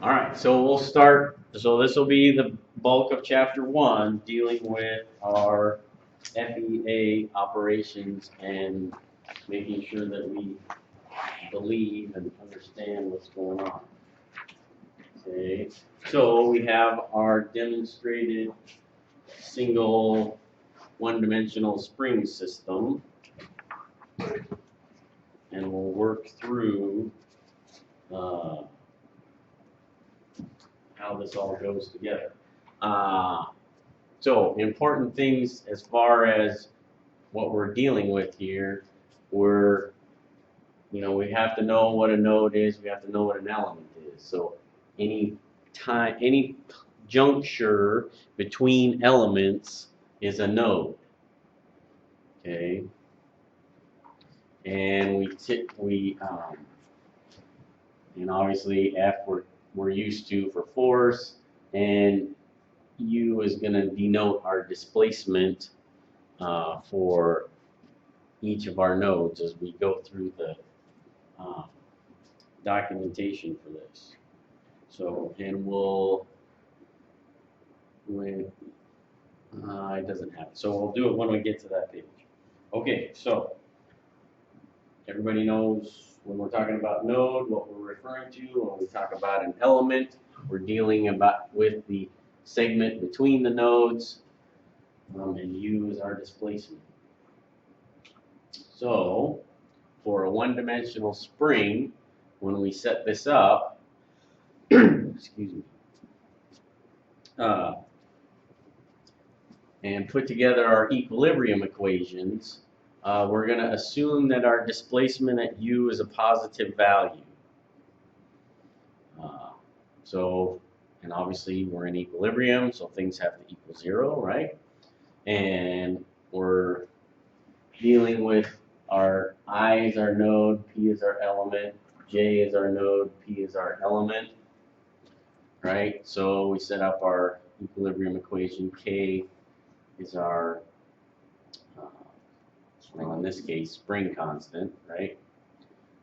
All right, so we'll start. So this will be the bulk of chapter 1, dealing with our FEA operations and making sure that we believe and understand what's going on. Okay, so we have our demonstrated single one-dimensional spring system, and we'll work through how this all goes together. So important things as far as what we're dealing with here, we have to know what a node is, we have to know what an element is. So any juncture between elements is a node. Okay, and and obviously F we're used to for force, and U is going to denote our displacement for each of our nodes as we go through the documentation for this. So, and it doesn't have it. So we'll do it when we get to that page. Okay, so everybody knows when we're talking about node, what we're referring to. When we talk about an element, we're dealing with the segment between the nodes, and U is our displacement. So, for a one-dimensional spring, when we set this up, excuse me, and put together our equilibrium equations, we're going to assume that our displacement at U is a positive value. And obviously we're in equilibrium, so things have to equal 0, right? And we're dealing with our I is our node, P is our element, J is our node, P is our element, right? So we set up our equilibrium equation. K is our, well, in this case, spring constant, right?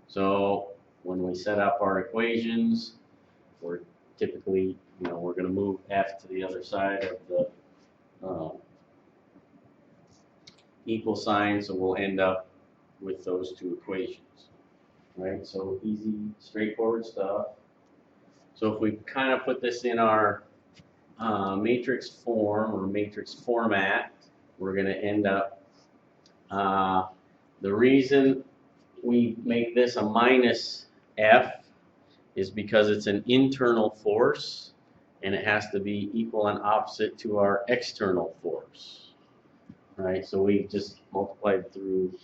So when we set up our equations, we're typically, we're going to move F to the other side of the equal sign, so we'll end up with those two equations, right? So easy, straightforward stuff. So if we kind of put this in our matrix form or matrix format, we're going to end up, the reason we make this a minus F is because it's an internal force, and it has to be equal and opposite to our external force, right? So we just multiplied through,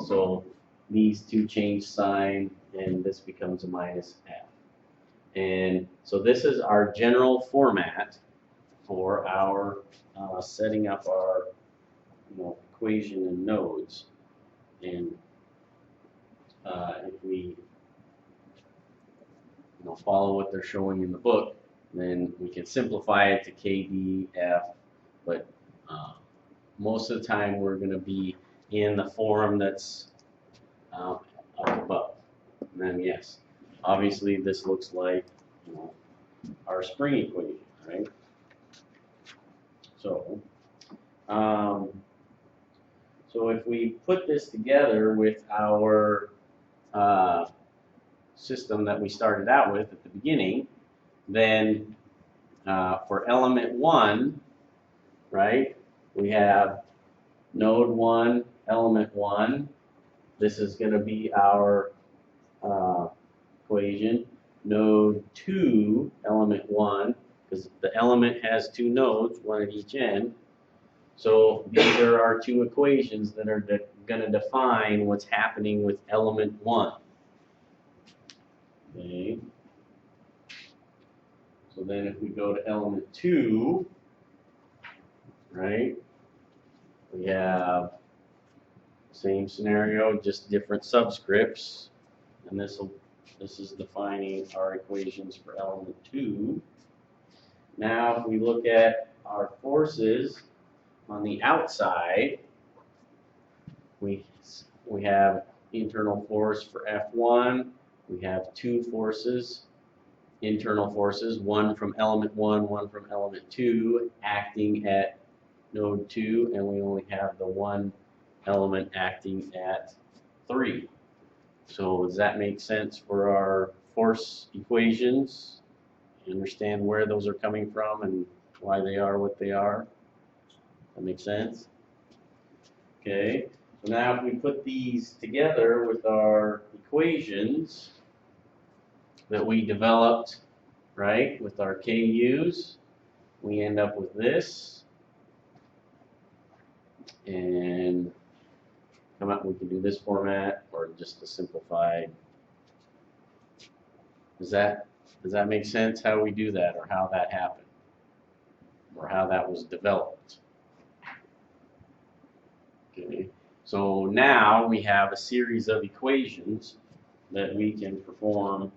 so these two change sign, and this becomes a minus F. And so this is our general format for our setting up our equation and nodes. And if we follow what they're showing in the book, then we can simplify it to KDF, but most of the time we're going to be in the form that's up above. And then yes, obviously this looks like our spring equation, right? So so if we put this together with our system that we started out with at the beginning, then for element 1, right, we have node 1, element 1. This is going to be our equation. Node 2, element 1, because the element has 2 nodes, 1 at each end. So these are our 2 equations that are going to define what's happening with element 1. Okay. So then if we go to element 2, right, we have same scenario, just different subscripts, and this is defining our equations for element 2. Now if we look at our forces on the outside, we have internal force for F1. We have 2 forces internal forces, one from element 1, one from element 2, acting at node 2, and we only have the one element acting at 3. So does that make sense for our force equations? You understand where those are coming from and why they are what they are? That makes sense? Okay, so now if we put these together with our equations that we developed, right, with our KUs, we end up with this. And come up, we can do this format or just a simplified. Does that make sense how we do that or how that happened or how that was developed? Okay. So now we have a series of equations that we can perform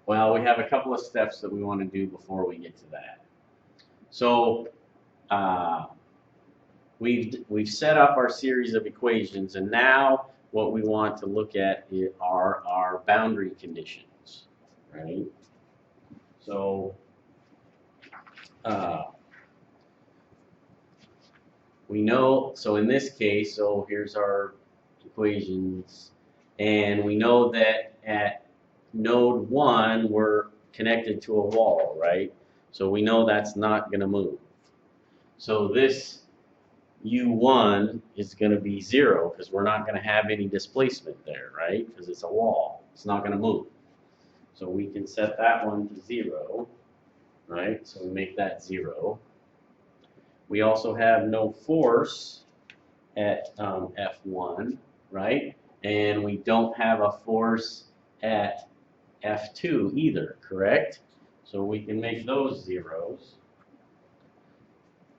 well, we have a couple of steps that we want to do before we get to that. So we've set up our series of equations, and now what we want to look at are our boundary conditions, right? So we know, so in this case, so here's our equations, and we know that at node 1 we're connected to a wall, right? So we know that's not going to move. So this U1 is going to be 0 because we're not going to have any displacement there, right? Because it's a wall. It's not going to move. So we can set that one to 0, right? So we make that 0. We also have no force at F1, right? And we don't have a force at F2 either, correct? So we can make those zeros.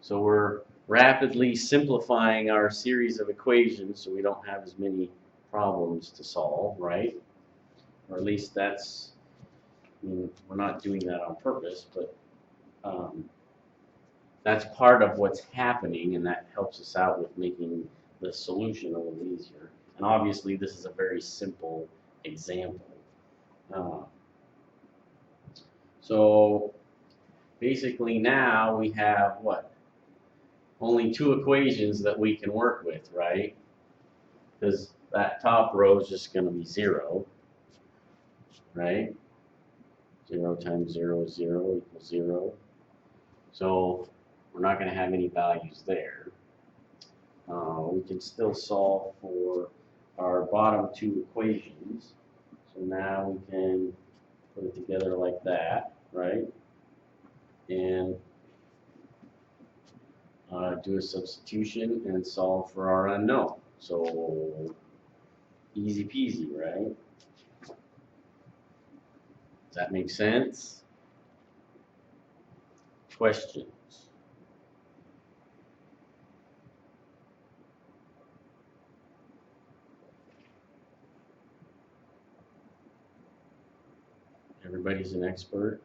So we're rapidly simplifying our series of equations so we don't have as many problems to solve, right? Or at least that's, I mean, we're not doing that on purpose, but that's part of what's happening, and that helps us out with making the solution a little easier. And obviously this is a very simple example. So basically now we have what? Only 2 equations that we can work with, right? Because that top row is just going to be 0, right? 0 times 0 is 0 equals 0. So we're not going to have any values there. We can still solve for our bottom 2 equations. So now we can put it together like that, right? And do a substitution and solve for our unknown. So easy peasy, right? Does that make sense? Questions? Everybody's an expert.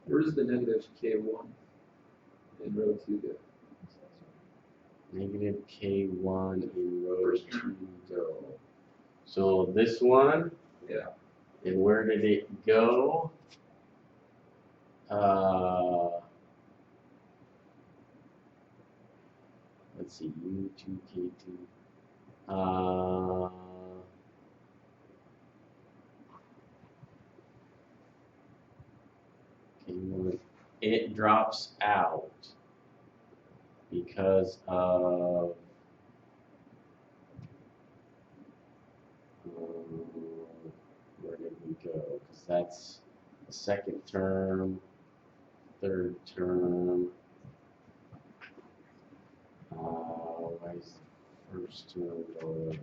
Where's the negative K1 in row 2 go? Negative K1 in row 2 go. So this one, Yeah. and where did it go? Let's see, U2, K2. K1, it drops out because of where did we go? Because that's the second term, third term. Why is the first term go away?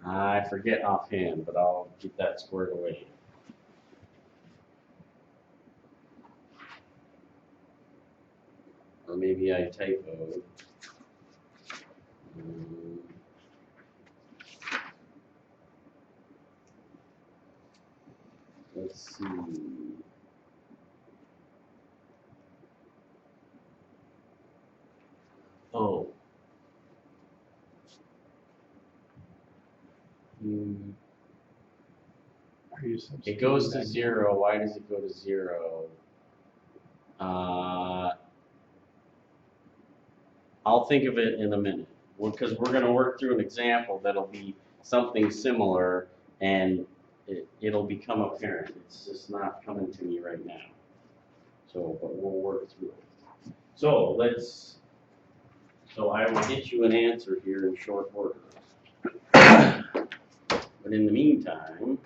I forget offhand, but I'll get that squared away. Or maybe I typoed. Let's see. you It goes to 0. Why does it go to 0? I'll think of it in a minute, because we're going to work through an example that'll be something similar, and it'll become apparent. It's just not coming to me right now. So, but we'll work through it. So I will get you an answer here in short order. But in the meantime,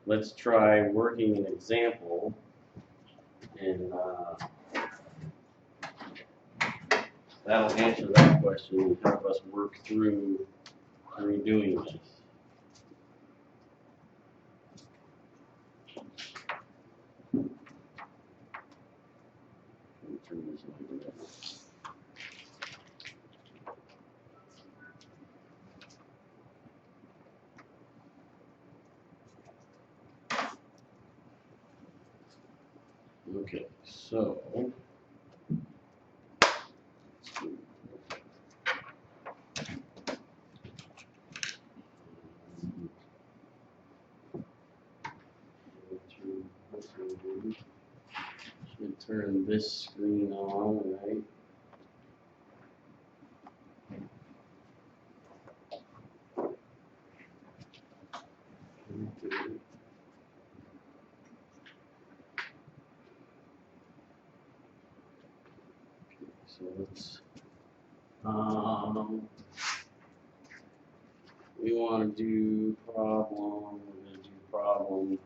let's try working an example, and that'll answer that question and help us work through doing this. Let me turn this light on. Okay, so should turn this screen on, right? So let's, we want to do problem, we're going to do problem.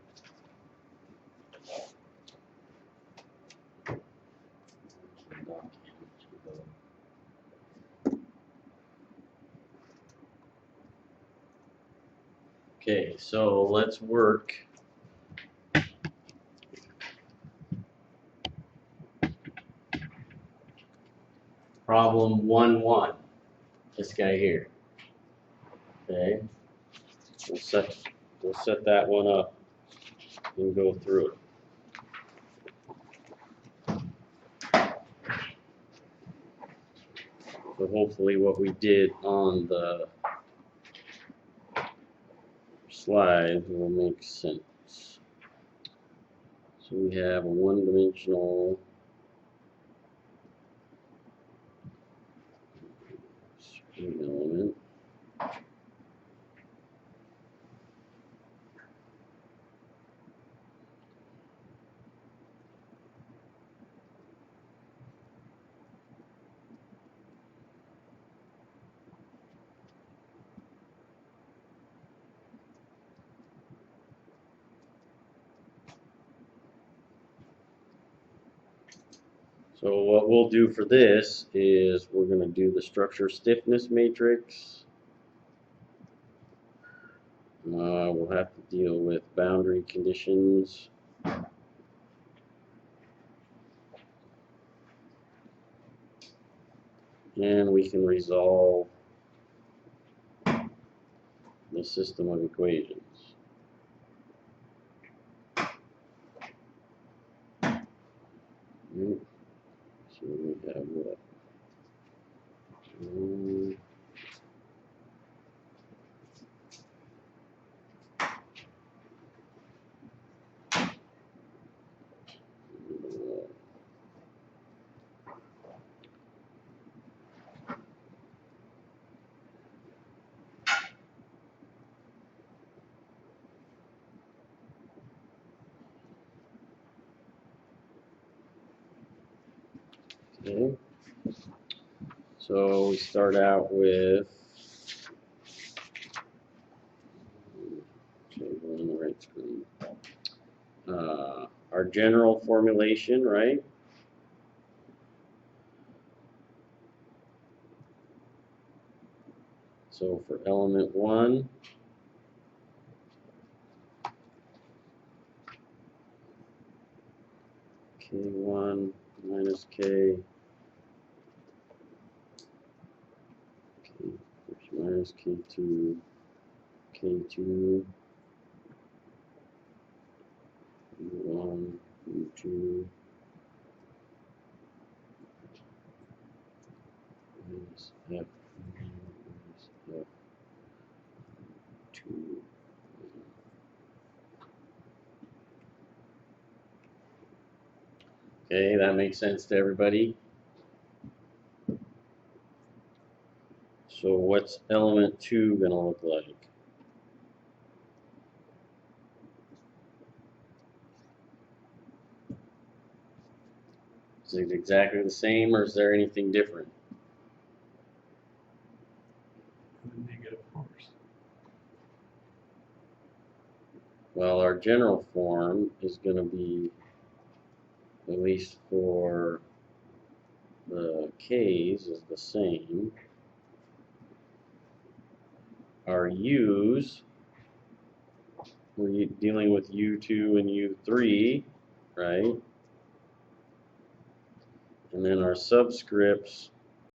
Okay, so let's work. Problem 1-1, this guy here. Okay, we'll set that one up and go through it. So hopefully what we did on the slide will make sense. So we have a one-dimensional string element. So what we'll do for this is we're going to do the structure stiffness matrix. We'll have to deal with boundary conditions. And we can resolve the system of equations. Right. So we have what? Okay. So we start out with, okay, we're on the right screen. Our general formulation, right? So for element 1, K1 minus K, minus K2, K2, U1, U2, minus F, minus F2. Okay, that makes sense to everybody. So what's element 2 gonna look like? Is it exactly the same, or is there anything different? The negative force. Well, our general form is gonna be, at least for the K's, is the same. Our U's, we're dealing with U2 and U3, right? And then our subscripts